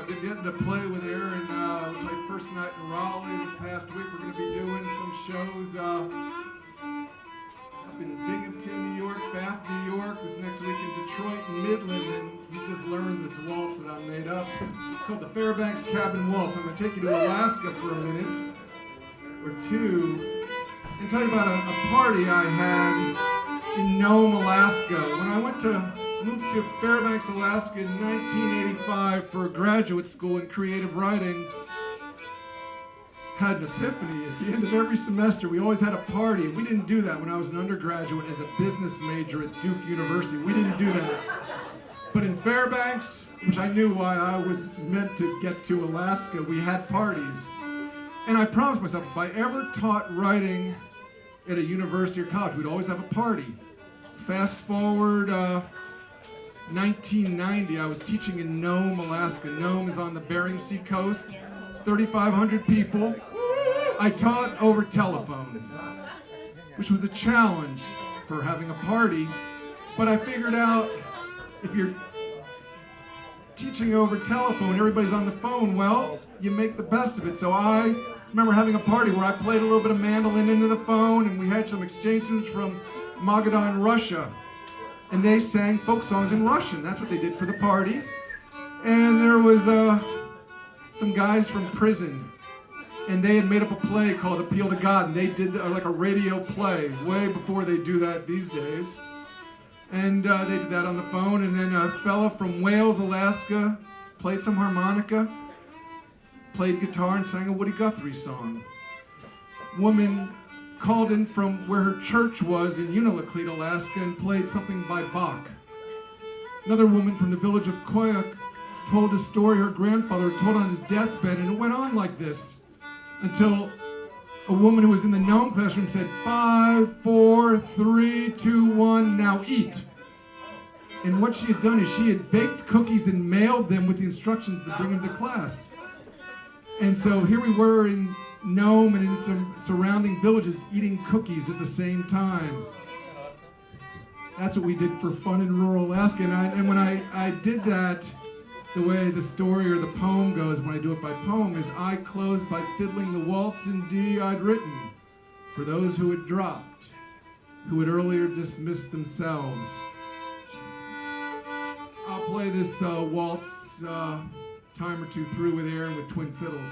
I've been getting to play with Aaron. We played first night in Raleigh this past week. We're going to be doing some shows up in Binghamton, New York, Bath, New York. This next week in Detroit and Midland. And you just learned this waltz that I made up. It's called the Fairbanks Cabin Waltz. I'm going to take you to Alaska for a minute or two and tell you about a party I had in Nome, Alaska. When I moved to Fairbanks, Alaska in 1985 for a graduate school in creative writing, had an epiphany. At the end of every semester, we always had a party. We didn't do that when I was an undergraduate as a business major at Duke University. We didn't do that. But in Fairbanks, which I knew why I was meant to get to Alaska, we had parties. And I promised myself, if I ever taught writing at a university or college, we'd always have a party. Fast forward 1990, I was teaching in Nome, Alaska. Nome is on the Bering Sea coast. It's 3,500 people. I taught over telephone, which was a challenge for having a party. But I figured out if you're teaching over telephone, everybody's on the phone, well, you make the best of it. So I remember having a party where I played a little bit of mandolin into the phone, and we had some exchanges from Magadan, Russia. And they sang folk songs in Russian. That's what they did for the party. And there was some guys from prison, and they had made up a play called Appeal to God, and they did like a radio play way before they do that these days. And they did that on the phone, and then a fella from Wales, Alaska, played some harmonica, played guitar, and sang a Woody Guthrie song. Woman called in from where her church was in Unalakleet, Alaska, and played something by Bach. Another woman from the village of Koyuk told a story her grandfather had told on his deathbed, and it went on like this until a woman who was in the Nome classroom said, 5, 4, 3, 2, 1, now eat. And what she had done is she had baked cookies and mailed them with the instructions to bring them to class. And so here we were in Nome and in some surrounding villages eating cookies at the same time. That's what we did for fun in rural Alaska. And when I did that, the way the story or the poem goes, when I do it by poem, is I closed by fiddling the waltz in D I'd written for those who had dropped, who had earlier dismissed themselves. I'll play this waltz time or two through with Aaron with twin fiddles.